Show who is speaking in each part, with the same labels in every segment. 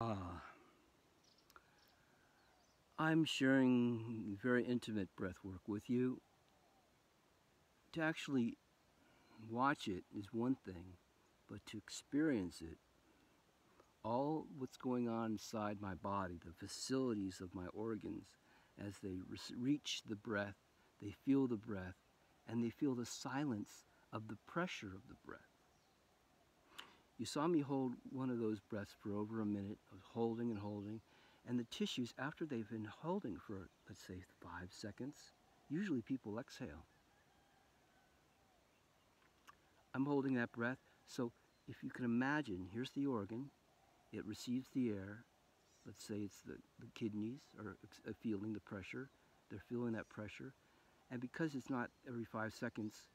Speaker 1: Ah, I'm sharing very intimate breath work with you. To actually watch it is one thing, but to experience it, all what's going on inside my body, the facilities of my organs, as they reach the breath, they feel the breath, and they feel the silence of the pressure of the breath. You saw me hold one of those breaths for over a minute. I was holding and holding, and the tissues, after they've been holding for, let's say, 5 seconds, usually people exhale. I'm holding that breath, so if you can imagine, here's the organ, it receives the air, let's say it's the kidneys are feeling the pressure, they're feeling that pressure, and because it's not every 5 seconds,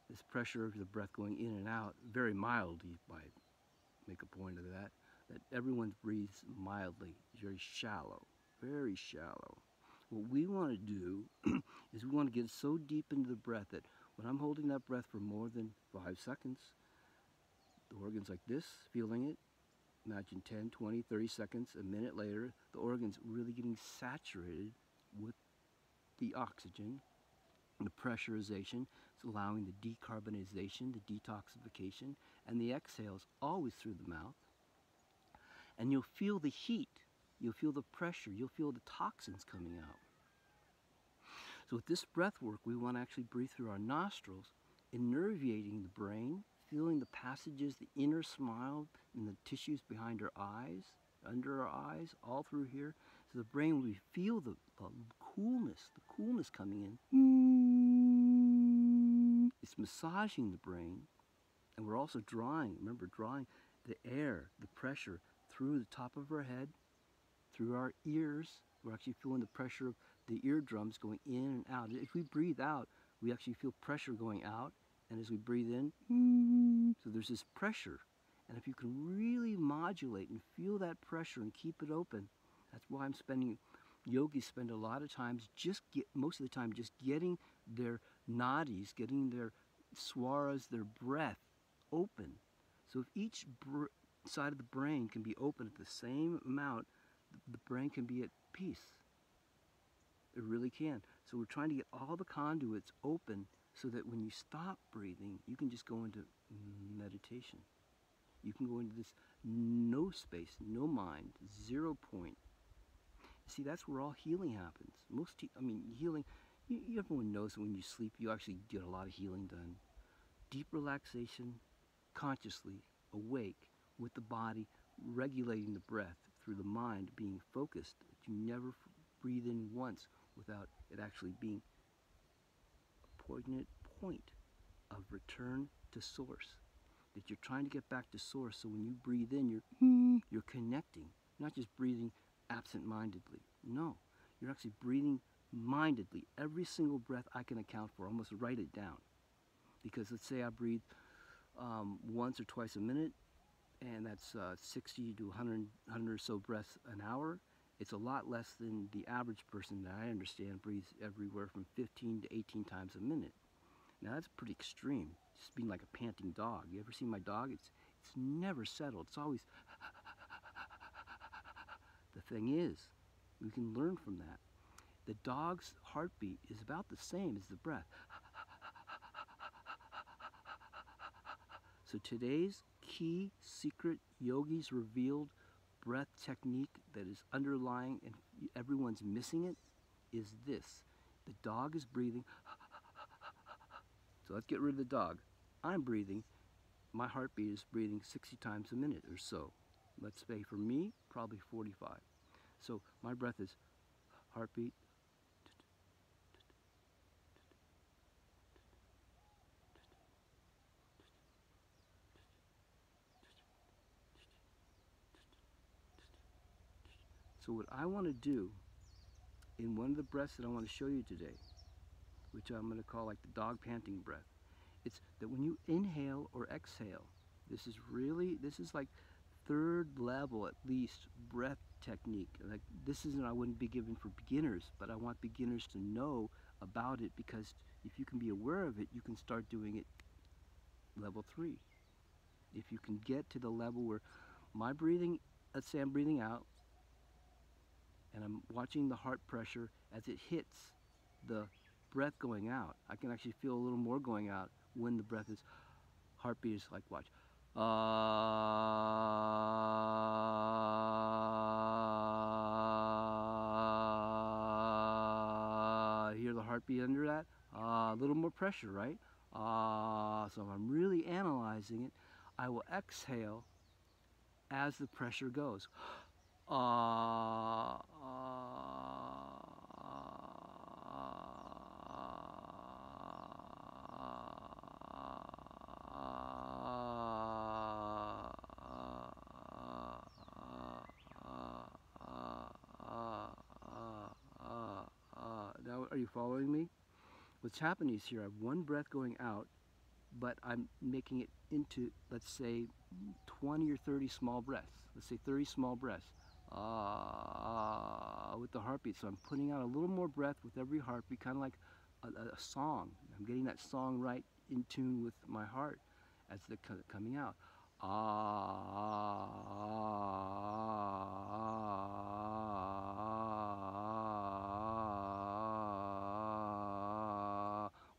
Speaker 1: this pressure of the breath going in and out, very mildly, by make a point of that everyone breathes mildly, very shallow, very shallow. What we want to do is we want to get so deep into the breath that when I'm holding that breath for more than 5 seconds, the organ's like this, feeling it. Imagine 10, 20, 30 seconds, a minute later, the organ's really getting saturated with the oxygen, the pressurization. It's allowing the decarbonization, the detoxification, and the exhales always through the mouth. And you'll feel the heat, you'll feel the pressure, you'll feel the toxins coming out. So with this breath work, we want to actually breathe through our nostrils, innervating the brain, feeling the passages, the inner smile and the tissues behind our eyes, under our eyes, all through here. So the brain, we feel the coolness coming in. It's massaging the brain, and we're also drawing, remember, drawing the air, the pressure through the top of our head, through our ears. We're actually feeling the pressure of the eardrums going in and out. If we breathe out, we actually feel pressure going out, and as we breathe in, so there's this pressure. And if you can really modulate and feel that pressure and keep it open, that's why yogis spend a lot of times most of the time just getting their nadis, getting their swaras, their breath open. So if each side of the brain can be open at the same amount, the brain can be at peace. It really can. So we're trying to get all the conduits open so that when you stop breathing, you can just go into meditation. You can go into this no space, no mind, 0 point. See, that's where all healing happens. Healing, everyone knows that when you sleep, you actually get a lot of healing done. Deep relaxation, consciously awake, with the body regulating the breath through the mind being focused. You never breathe in once without it actually being a poignant point of return to source. That you're trying to get back to source, so when you breathe in, you're connecting, not just breathing absent-mindedly. No, you're actually breathing mindedly. Every single breath I can account for, almost write it down. Because let's say I breathe once or twice a minute, and that's 60 to 100 or so breaths an hour. It's a lot less than the average person that I understand breathes everywhere from 15 to 18 times a minute. Now that's pretty extreme, just being like a panting dog. You ever seen my dog? It's never settled. It's always the thing is, we can learn from that. The dog's heartbeat is about the same as the breath. So today's key secret yogis revealed breath technique that is underlying and everyone's missing it is this. The dog is breathing. So let's get rid of the dog. I'm breathing. My heartbeat is breathing 60 times a minute or so. Let's say for me, probably 45. So my breath is heartbeat. So what I want to do in one of the breaths that I want to show you today, which I'm going to call like the dog panting breath, it's that when you inhale or exhale, this is like third level at least breath technique. Like this isn't, I wouldn't be given for beginners, but I want beginners to know about it, because if you can be aware of it, you can start doing it level 3. If you can get to the level where my breathing let's say I'm breathing out and I'm watching the heart pressure as it hits the breath going out. I can actually feel a little more going out when the breath is, heartbeat is like, watch. Hear the heartbeat under that? A little more pressure, right? So if I'm really analyzing it, I will exhale as the pressure goes. Now, are you following me? What's happening is here I have one breath going out, but I'm making it into, let's say, 20 or 30 small breaths. Let's say 30 small breaths with the heartbeat. So I'm putting out a little more breath with every heartbeat, kind of like a song. I'm getting that song right in tune with my heart as they're coming out.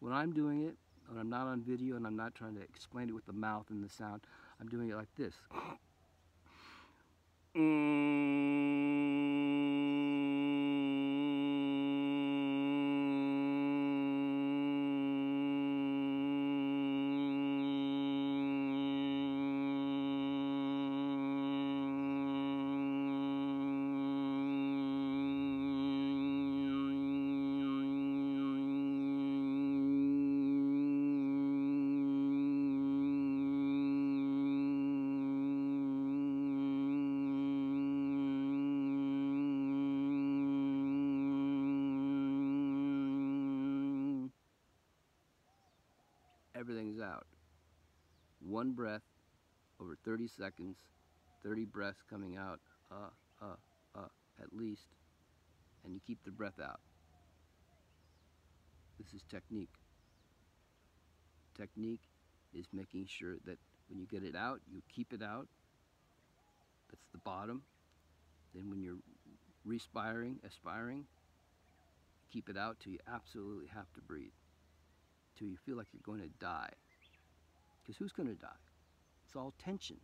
Speaker 1: When I'm doing it, when I'm not on video and I'm not trying to explain it with the mouth and the sound, I'm doing it like this. Everything's out. One breath over 30 seconds, 30 breaths coming out, at least, and you keep the breath out. This is technique. Technique is making sure that when you get it out, you keep it out. That's the bottom. Then when you're aspiring, keep it out till you absolutely have to breathe, till you feel like you're going to die. Because who's going to die? It's all tension.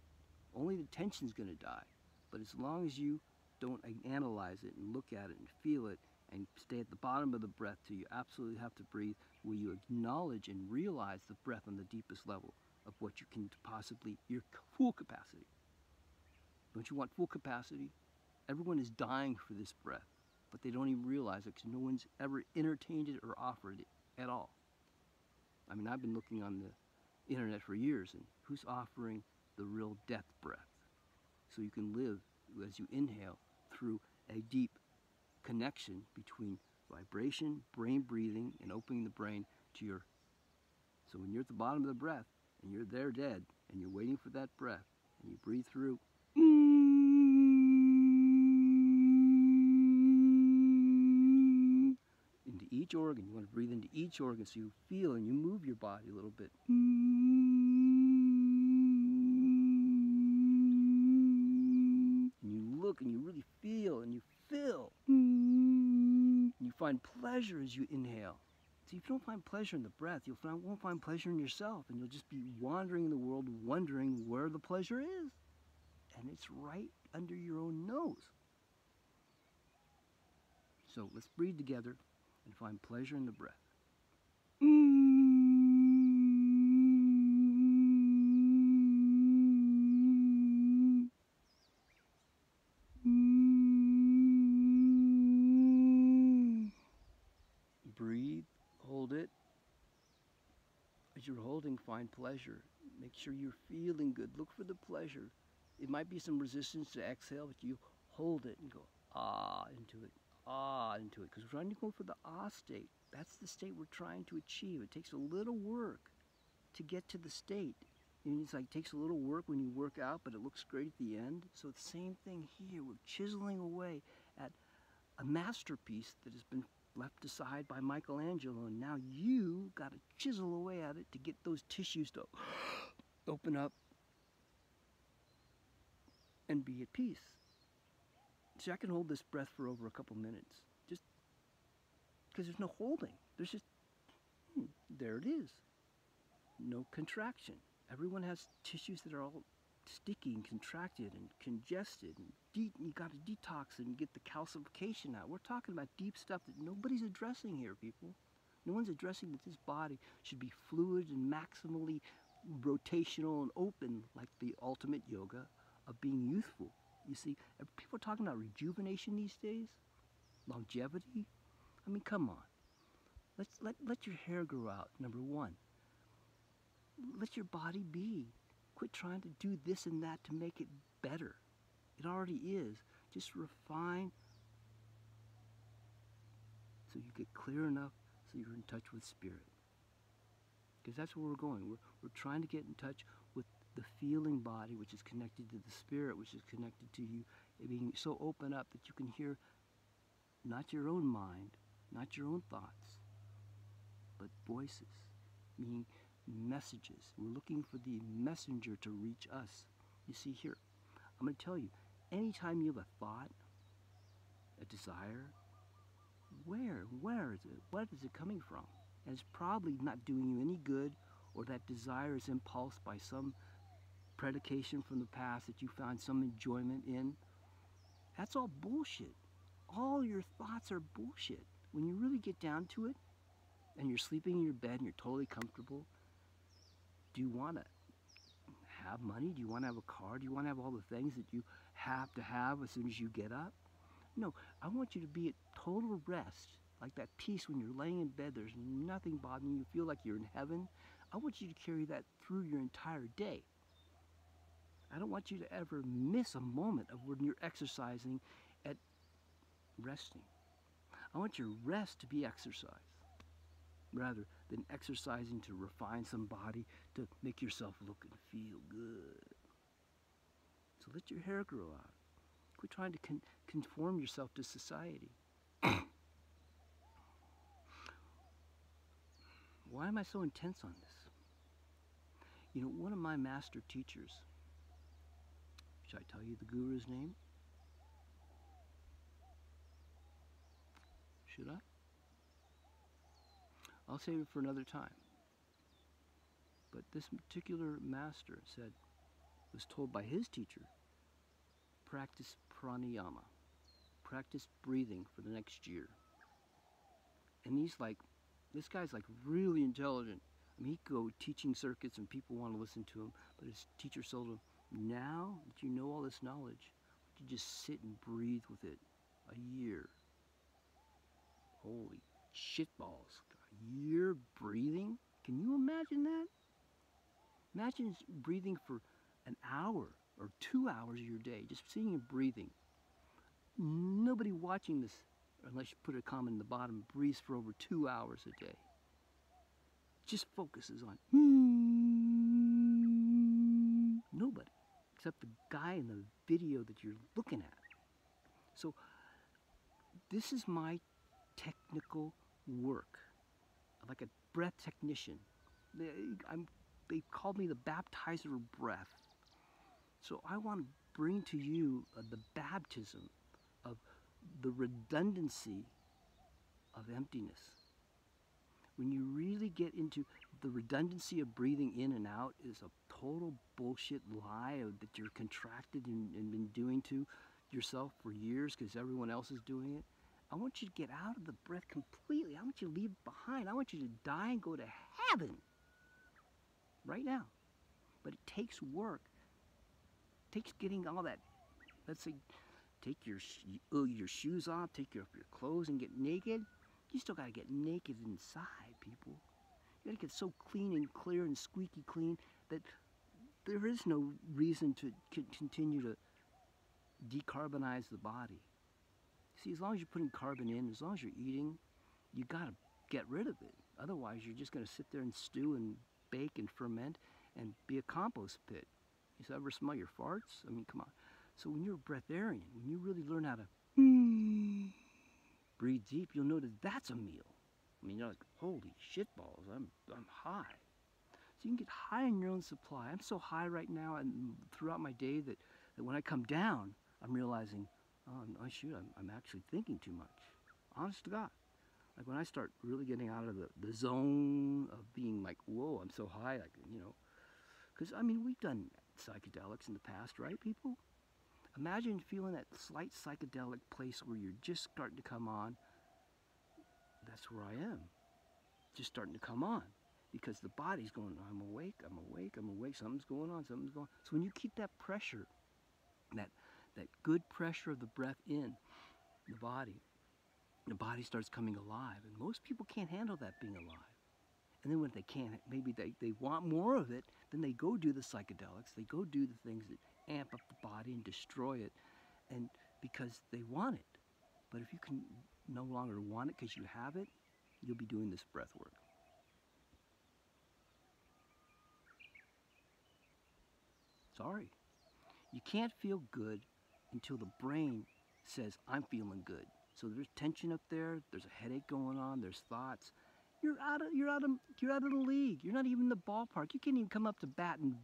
Speaker 1: Only the tension's going to die. But as long as you don't analyze it and look at it and feel it and stay at the bottom of the breath till you absolutely have to breathe, will you acknowledge and realize the breath on the deepest level of what you can possibly, your full capacity. Don't you want full capacity? Everyone is dying for this breath, but they don't even realize it because no one's ever entertained it or offered it at all. I mean, I've been looking on the internet for years, and who's offering the real death breath? So you can live as you inhale through a deep connection between vibration, brain breathing, and opening the brain to your... So when you're at the bottom of the breath, and you're there dead, and you're waiting for that breath, and you breathe through, into each organ. You want to breathe into each organ so you feel and you move your body a little bit. And you look and you really feel and you fill. And you find pleasure as you inhale. See, if you don't find pleasure in the breath, you won't find pleasure in yourself, and you'll just be wandering in the world wondering where the pleasure is. And it's right under your own nose. So let's breathe together and find pleasure in the breath. Breathe, hold it. As you're holding, find pleasure. Make sure you're feeling good. Look for the pleasure. It might be some resistance to exhale, but you hold it and go into it. Into it, because we're trying to go for the state. That's the state we're trying to achieve. It takes a little work to get to the state. It's like it takes a little work when you work out, but it looks great at the end. So the same thing here. We're chiseling away at a masterpiece that has been left aside by Michelangelo, and now you got to chisel away at it to get those tissues to open up and be at peace. See, I can hold this breath for over a couple minutes, just because there's no holding. There's just, there it is. No contraction. Everyone has tissues that are all sticky and contracted and congested, and you got to detox and get the calcification out. We're talking about deep stuff that nobody's addressing here, people. No one's addressing that this body should be fluid and maximally rotational and open, like the ultimate yoga of being youthful. You see, people are talking about rejuvenation these days, longevity. I mean, come on. Let your hair grow out, number one. Let your body be. Quit trying to do this and that to make it better. It already is. Just refine so you get clear enough so you're in touch with spirit. Because that's where we're going. We're trying to get in touch with the feeling body, which is connected to the spirit, which is connected to you being so open up that you can hear not your own mind, not your own thoughts, but voices, meaning messages. We're looking for the messenger to reach us. You see here, I'm going to tell you, anytime you have a thought, a desire, where is it? What is it coming from? And it's probably not doing you any good, or that desire is impulsed by some predication from the past that you found some enjoyment in. That's all bullshit. All your thoughts are bullshit. When you really get down to it, and you're sleeping in your bed and you're totally comfortable, do you want to have money? Do you want to have a car? Do you want to have all the things that you have to have as soon as you get up? No, I want you to be at total rest, like that peace when you're laying in bed, there's nothing bothering you, you feel like you're in heaven. I want you to carry that through your entire day. I don't want you to ever miss a moment of when you're exercising at resting. I want your rest to be exercise, rather than exercising to refine some body to make yourself look and feel good. So let your hair grow out. Quit trying to conform yourself to society. Why am I so intense on this? You know, one of my master teachers, should I tell you the guru's name? Should I? I'll save it for another time. But this particular master was told by his teacher, practice pranayama, practice breathing for the next year. And this guy's like really intelligent. I mean, he could go teaching circuits and people want to listen to him, but his teacher told him, now that you know all this knowledge, you just sit and breathe with it a year. Holy shitballs. A year breathing? Can you imagine that? Imagine breathing for an hour or 2 hours of your day, just sitting and breathing. Nobody watching this, unless you put a comment in the bottom, breathes for over 2 hours a day. Just focuses on nobody, except the guy in the video that you're looking at. So this is my technical work, like a breath technician. They called me the baptizer of breath. So I want to bring to you the baptism of the redundancy of emptiness. When you really get into the redundancy of breathing in and out is a total bullshit lie that you're contracted and been doing to yourself for years because everyone else is doing it. I want you to get out of the breath completely. I want you to leave it behind. I want you to die and go to heaven right now. But it takes work. It takes getting all that, let's say, take your shoes off, take off your clothes and get naked. You still got to get naked inside, people. You got to get so clean and clear and squeaky clean that there is no reason to continue to decarbonize the body. See, as long as you're putting carbon in, as long as you're eating, you got to get rid of it. Otherwise, you're just going to sit there and stew and bake and ferment and be a compost pit. You ever smell your farts? I mean, come on. So when you're a breatharian, when you really learn how to breathe deep, you'll know that that's a meal. I mean, you're like, holy shitballs, I'm high. So you can get high in your own supply. I'm so high right now and throughout my day that when I come down, I'm realizing, oh, no, shoot, I'm actually thinking too much. Honest to God. Like when I start really getting out of the zone of being like, whoa, I'm so high, like, because I mean, we've done psychedelics in the past, right, people? Imagine feeling that slight psychedelic place where you're just starting to come on. That's where I am, just starting to come on. Because the body's going, I'm awake, I'm awake, I'm awake, something's going on, something's going on. So when you keep that pressure, that, that good pressure of the breath in the body starts coming alive. And most people can't handle that being alive. And then when they can't, maybe they want more of it, then they go do the psychedelics, they go do the things that amp up the body and destroy it, and because they want it. But if you can no longer want it because you have it, you'll be doing this breath work. Sorry. You can't feel good until the brain says, I'm feeling good. So there's tension up there, there's a headache going on, there's thoughts. You're out of the league. You're not even in the ballpark. You can't even come up to bat and,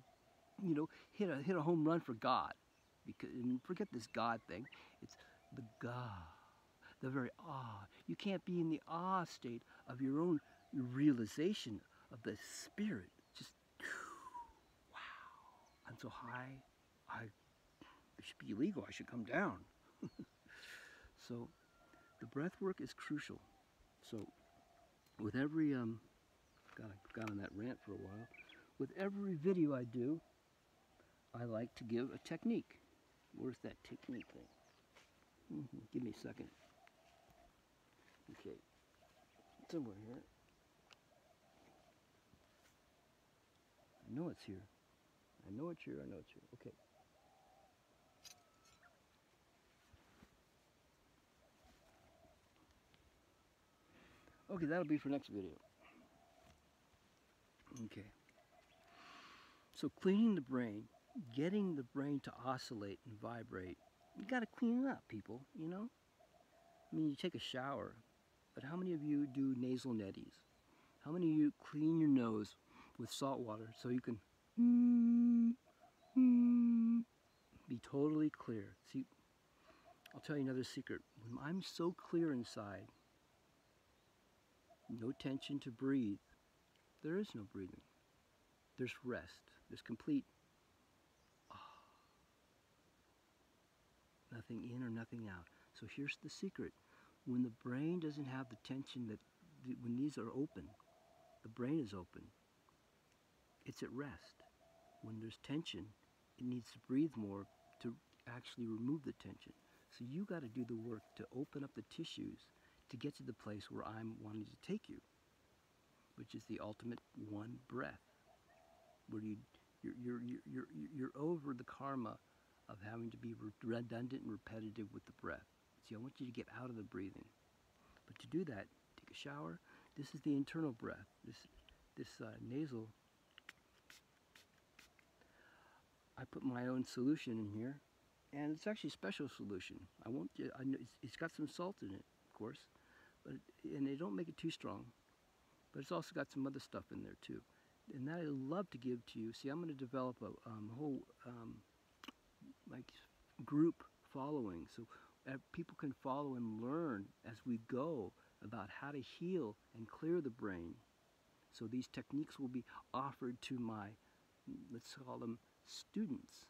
Speaker 1: hit a home run for God. And forget this God thing. It's the God, the very awe. You can't be in the awe state of your own realization of the spirit. Just, wow, I'm so high. It should be illegal. I should come down. So the breath work is crucial. So with every got on that rant for a while. With every video I do, I like to give a technique. Where's that technique thing? Give me a second. Okay, somewhere here. I know it's here. I know it's here. I know it's here. Okay. Okay, that'll be for next video. Okay. So cleaning the brain, getting the brain to oscillate and vibrate, you got to clean it up, people, I mean, you take a shower, but how many of you do nasal netties? How many of you clean your nose with salt water so you can be totally clear? See, I'll tell you another secret. When I'm so clear inside, no tension to breathe, there is no breathing. There's rest. There's complete nothing in or nothing out. So here's the secret. When the brain doesn't have the tension when these are open, the brain is open, it's at rest. When there's tension, it needs to breathe more to actually remove the tension. So you got to do the work to open up the tissues to get to the place where I'm wanting to take you, which is the ultimate one breath, where you're over the karma of having to be redundant and repetitive with the breath. See, I want you to get out of the breathing. But to do that, take a shower. This is the internal breath. This nasal. I put my own solution in here, and it's actually a special solution. I won't. I know it's got some salt in it, of course, and they don't make it too strong. But it's also got some other stuff in there too, and that I love to give to you. See, I'm going to develop a whole like group following, so people can follow and learn as we go about how to heal and clear the brain. So these techniques will be offered to my, let's call them students,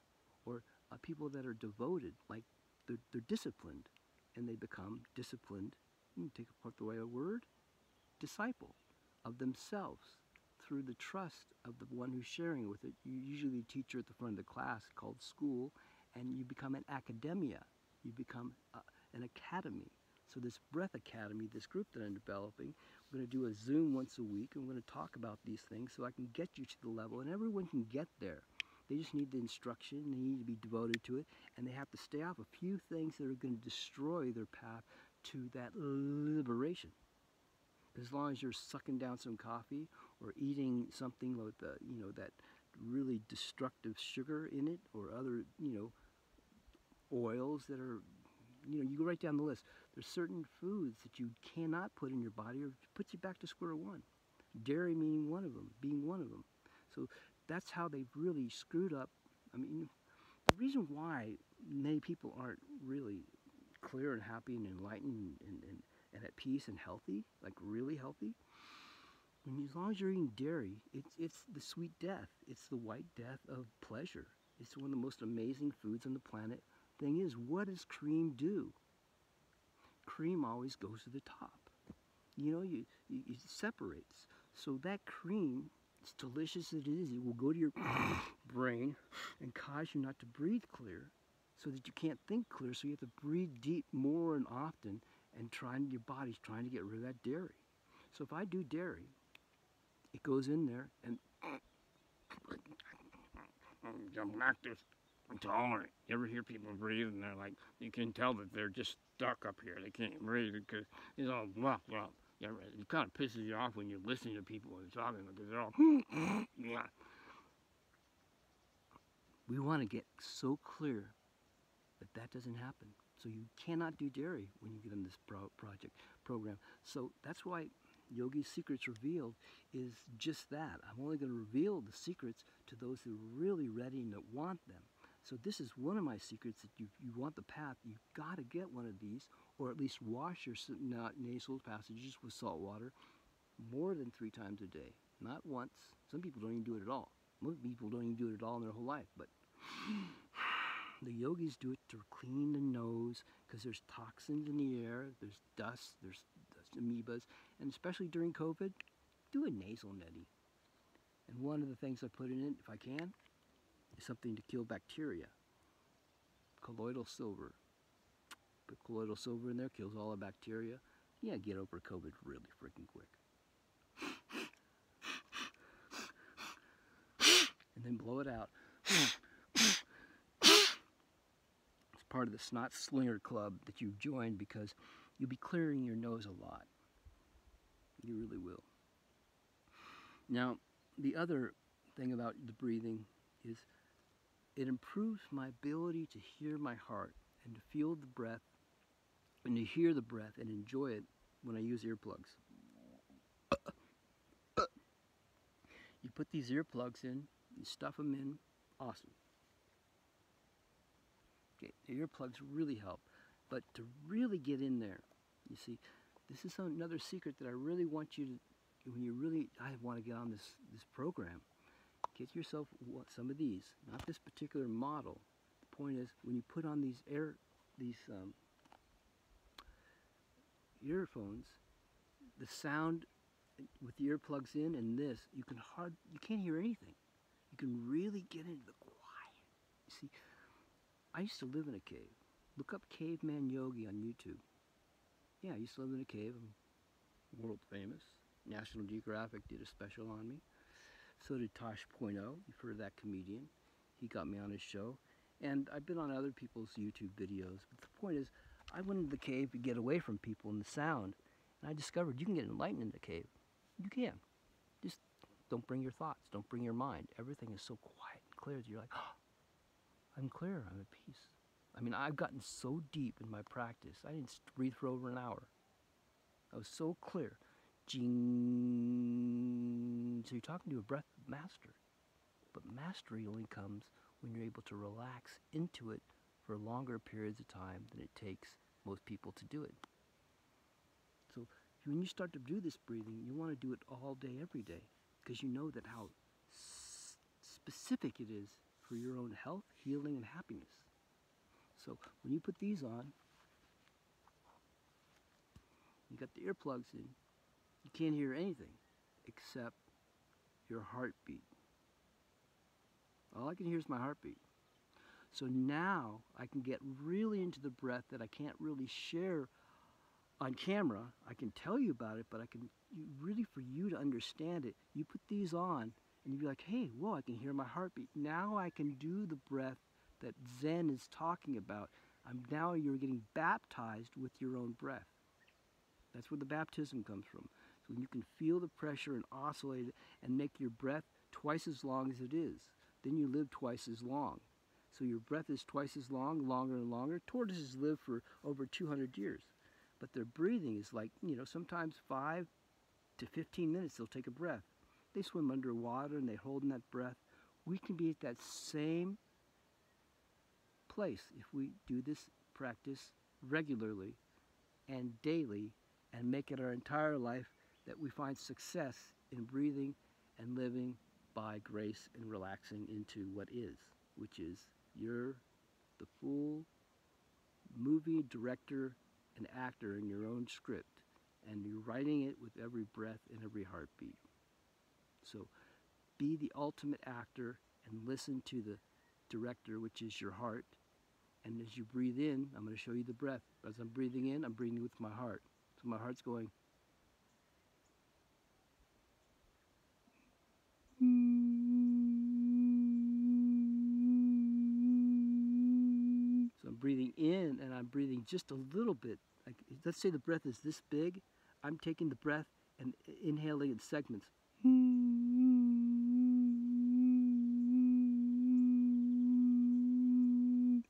Speaker 1: or people that are devoted, like they're disciplined, and they become disciplined, take apart the way a word, disciple of themselves through the trust of the one who's sharing with it. You usually the teacher at the front of the class called school, and you become an academia. You become an academy. So this Breath Academy, this group that I'm developing, we're going to do a Zoom once a week, and we're going to talk about these things so I can get you to the level, and everyone can get there. They just need the instruction, they need to be devoted to it, and they have to stay off a few things that are going to destroy their path to that liberation. As long as you're sucking down some coffee or eating something with that really destructive sugar in it, or other, oils that are, you go right down the list. There's certain foods that you cannot put in your body, or it puts you back to square one. Dairy being one of them. So that's how they've really screwed up. I mean, the reason why many people aren't really clear and happy and enlightened and at peace and healthy, like really healthy. And as long as you're eating dairy, it's the sweet death. It's the white death of pleasure. It's one of the most amazing foods on the planet. Thing is, what does cream do? Cream always goes to the top. You know, it separates. So that cream, as delicious as it is, it will go to your brain and cause you not to breathe clear, so that you can't think clear. So you have to breathe deep more and often, and your body's trying to get rid of that dairy. So if I do dairy, it goes in there and I'm lactose intolerant. You ever hear people breathe and they're like, you can tell that they're just stuck up here. They can't breathe because it's all blah, blah. Yeah, it kind of pisses you off when you're listening to people when they're talking because they're all yeah. We want to get so clear that that doesn't happen. So you cannot do dairy when you get in this program. So that's why Yogi's Secrets Revealed is just that. I'm only going to reveal the secrets to those who are really ready and that want them. So this is one of my secrets, that you want the path, you've got to get one of these, or at least wash your nasal passages with salt water more than 3 times a day. Not once. Some people don't even do it at all. Most people don't even do it at all in their whole life. But the yogis do it to clean the nose, because there's toxins in the air, there's dust, there's amoebas, and especially during COVID, do a nasal neti. And one of the things I put in it, if I can, is something to kill bacteria. Colloidal silver. Put colloidal silver in there, kills all the bacteria. Yeah, get over COVID really freaking quick. And then blow it out. It's part of the Snot Slinger Club that you've joined, because you'll be clearing your nose a lot. You really will. Now, the other thing about the breathing is it improves my ability to hear my heart and to feel the breath and to hear the breath and enjoy it when I use earplugs. You put these earplugs in, you stuff them in, awesome. Okay, the earplugs really help. But to really get in there, you see, this is another secret that I really want you to, when you really, I want to get on this program, get yourself some of these, not this particular model. The point is, when you put on these earphones, the sound with the earplugs in and this, you can't hear anything. You can really get into the quiet. You see, I used to live in a cave. Look up Caveman Yogi on YouTube. Yeah, I used to live in a cave. I'm world famous. National Geographic did a special on me. So did Tosh Point oh. You've heard of that comedian. He got me on his show. And I've been on other people's YouTube videos. But the point is, I went into the cave to get away from people and the sound. And I discovered you can get enlightened in the cave. You can. Just don't bring your thoughts. Don't bring your mind. Everything is so quiet and clear that you're like, oh, I'm clear. I'm at peace. I mean, I've gotten so deep in my practice. I didn't breathe for over an hour. I was so clear. Jing. So you're talking to a breath master. But mastery only comes when you're able to relax into it for longer periods of time than it takes most people to do it. So when you start to do this breathing, you want to do it all day, every day, because you know that how specific it is for your own health, healing, and happiness. So when you put these on, you got the earplugs in, you can't hear anything except your heartbeat. All I can hear is my heartbeat. So now I can get really into the breath that I can't really share on camera. I can tell you about it, but really, for you to understand it, you put these on and you'd be like, hey, whoa, I can hear my heartbeat. Now I can do the breath that Zen is talking about. Now you're getting baptized with your own breath. That's where the baptism comes from. So when you can feel the pressure and oscillate it and make your breath twice as long as it is, then you live twice as long. So your breath is twice as long, longer and longer. Tortoises live for over 200 years. But their breathing is like, sometimes 5 to 15 minutes they'll take a breath. They swim underwater and they hold in that breath. We can be at that same place if we do this practice regularly and daily and make it our entire life, that we find success in breathing and living by grace and relaxing into what is, which is you're the full movie director and actor in your own script, and you're writing it with every breath and every heartbeat. So be the ultimate actor and listen to the director, which is your heart. And as you breathe in, I'm going to show you the breath. As I'm breathing in, I'm breathing with my heart. So my heart's going. So I'm breathing in, and I'm breathing just a little bit. Like, let's say the breath is this big. I'm taking the breath and inhaling in segments.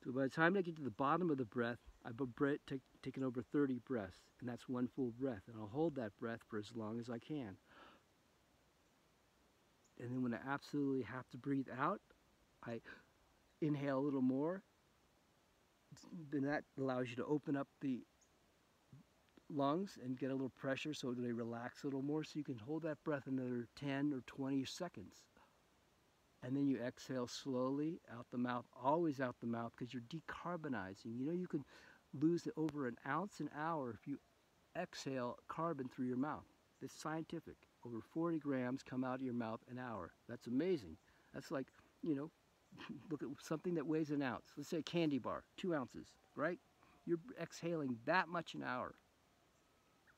Speaker 1: So by the time I get to the bottom of the breath, I've taken over 30 breaths, and that's one full breath. And I'll hold that breath for as long as I can. And then when I absolutely have to breathe out, I inhale a little more. Then that allows you to open up the lungs and get a little pressure so they relax a little more, so you can hold that breath another 10 or 20 seconds. And then you exhale slowly out the mouth, always out the mouth, because you're decarbonizing. You know, you can lose over an ounce an hour if you exhale carbon through your mouth. It's scientific. Over 40 grams come out of your mouth an hour. That's amazing. That's like, you know, look at something that weighs an ounce. Let's say a candy bar, 2 ounces, right? You're exhaling that much an hour.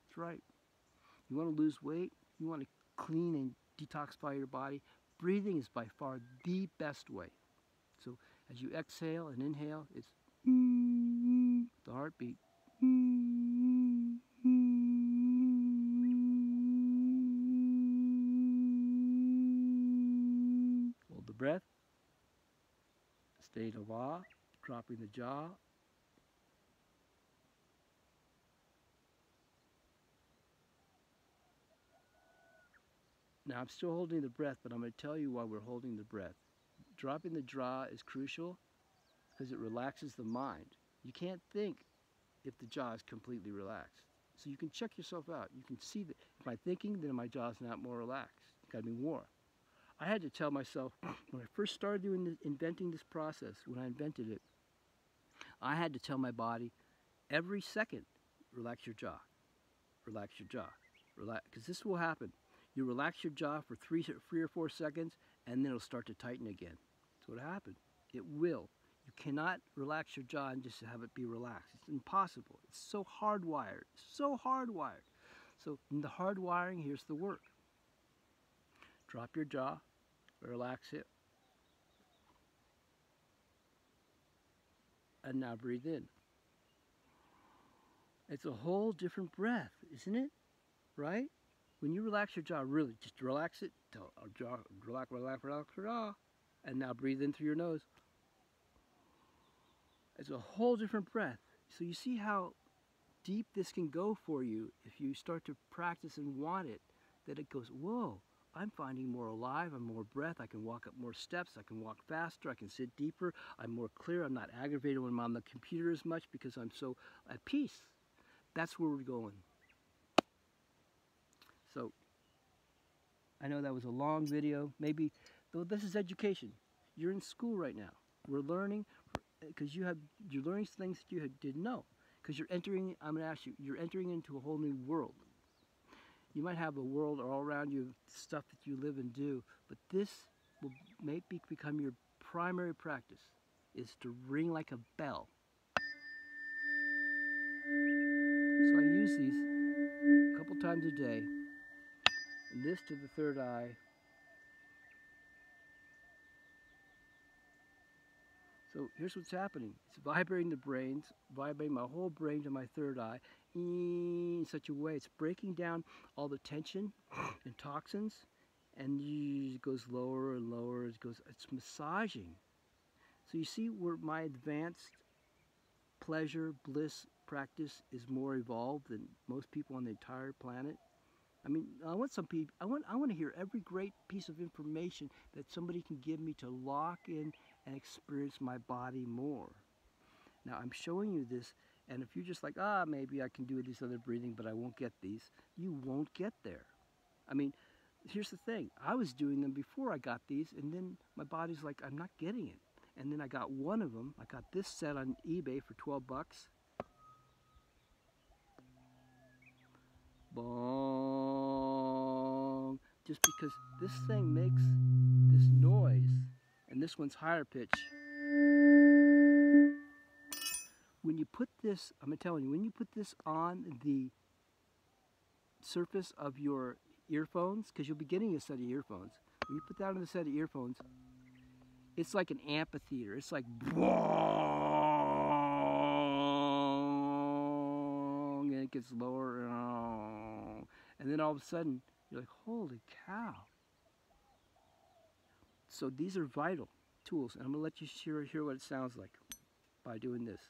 Speaker 1: That's right. You want to lose weight? You want to clean and detoxify your body? Breathing is by far the best way. So as you exhale and inhale, it's the heartbeat. Hold the breath. State of awe, dropping the jaw. Now I'm still holding the breath, but I'm going to tell you why we're holding the breath. Dropping the jaw is crucial because it relaxes the mind. You can't think if the jaw is completely relaxed. So you can check yourself out. You can see that if I'm thinking, then my jaw's not more relaxed. It's got to be more. I had to tell myself, when I first started inventing this process, when I invented it, I had to tell my body every second, relax your jaw, relax your jaw, relax, because this will happen. You relax your jaw for three or 4 seconds, and then it'll start to tighten again. That's what happened. It will. You cannot relax your jaw and just have it be relaxed. It's impossible. It's so hardwired. So hardwired. So in the hardwiring, here's the work. Drop your jaw, relax it, and now breathe in. It's a whole different breath, isn't it? Right? When you relax your jaw, really, just relax it. Relax, relax your jaw. And now breathe in through your nose. It's a whole different breath. So you see how deep this can go for you if you start to practice and want it, that it goes, whoa, I'm finding more alive, I'm more breath, I can walk up more steps, I can walk faster, I can sit deeper, I'm more clear, I'm not aggravated when I'm on the computer as much because I'm so at peace. That's where we're going. So I know that was a long video, maybe, though this is education. You're in school right now. We're learning, because you're learning things that you didn't know. Because you're entering, I'm going to ask you, you're entering into a whole new world. You might have a world all around you, stuff that you live and do, but this will become your primary practice, is to ring like a bell. So I use these a couple times a day, and this to the third eye. So here's what's happening. It's vibrating the brains, vibrating my whole brain to my third eye in such a way. It's breaking down all the tension and toxins, and it goes lower and lower. It's massaging. So you see where my advanced pleasure, bliss practice is more evolved than most people on the entire planet. I mean, I want to hear every great piece of information that somebody can give me to lock in and experience my body more. Now, I'm showing you this And if you're just like, maybe I can do this other breathing, but I won't get these, you won't get there. I mean, here's the thing. I was doing them before I got these, and then my body's like, I'm not getting it. And then I got one of them. I got this set on eBay for 12 bucks. Bong. Just because this thing makes this noise, and this one's higher pitch. When you put this, I'm telling you, when you put this on the surface of your earphones, because you'll be getting a set of earphones, when you put that on the set of earphones, it's like an amphitheater. It's like bong, and it gets lower, and then all of a sudden you're like, holy cow. So these are vital tools, and I'm gonna let you hear what it sounds like by doing this.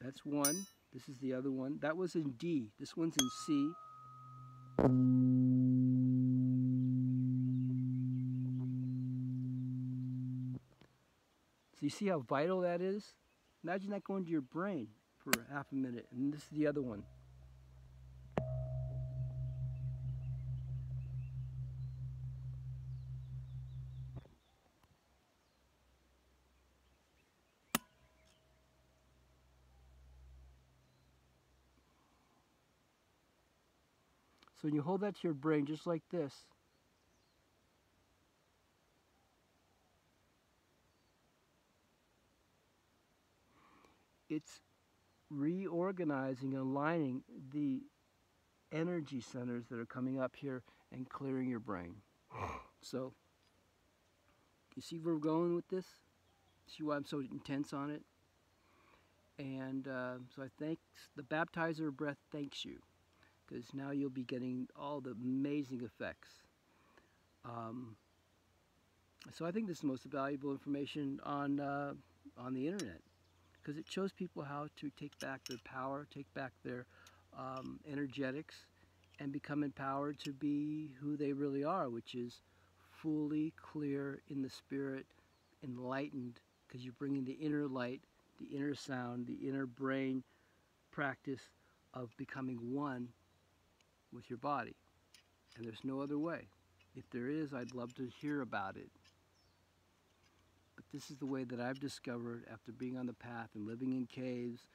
Speaker 1: That's one. This is the other one. That was in D. This one's in C. So you see how vital that is? Imagine that going to your brain for half a minute. And this is the other one. So when you hold that to your brain just like this, it's reorganizing and aligning the energy centers that are coming up here and clearing your brain. So, you see where we're going with this? See why I'm so intense on it? And so I thank the baptizer of breath thanks you, because now you'll be getting all the amazing effects. So I think this is the most valuable information on the internet, because it shows people how to take back their power, take back their energetics, and become empowered to be who they really are, which is fully clear in the spirit, enlightened, because you're bringing the inner light, the inner sound, the inner brain practice of becoming one with your body. And there's no other way. If there is, I'd love to hear about it. But this is the way that I've discovered after being on the path and living in caves,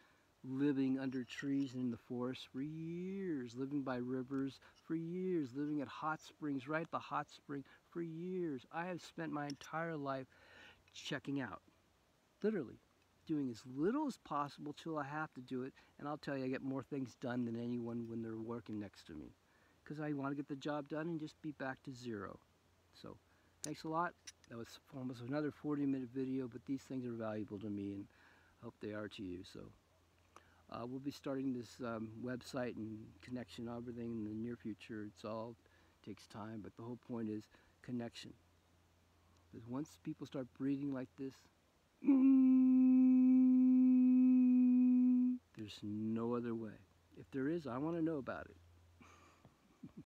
Speaker 1: living under trees in the forest for years, living by rivers for years, living at hot springs, right at the hot spring for years. I have spent my entire life checking out, literally doing as little as possible till I have to do it. And I'll tell you, I get more things done than anyone when they're working next to me, because I want to get the job done and just be back to zero. So thanks a lot. That was almost another 40-minute video, but these things are valuable to me, and I hope they are to you. So we'll be starting this website and connection, everything in the near future. It's all takes time, but the whole point is connection. Because once people start breathing like this, there's no other way. If there is, I want to know about it.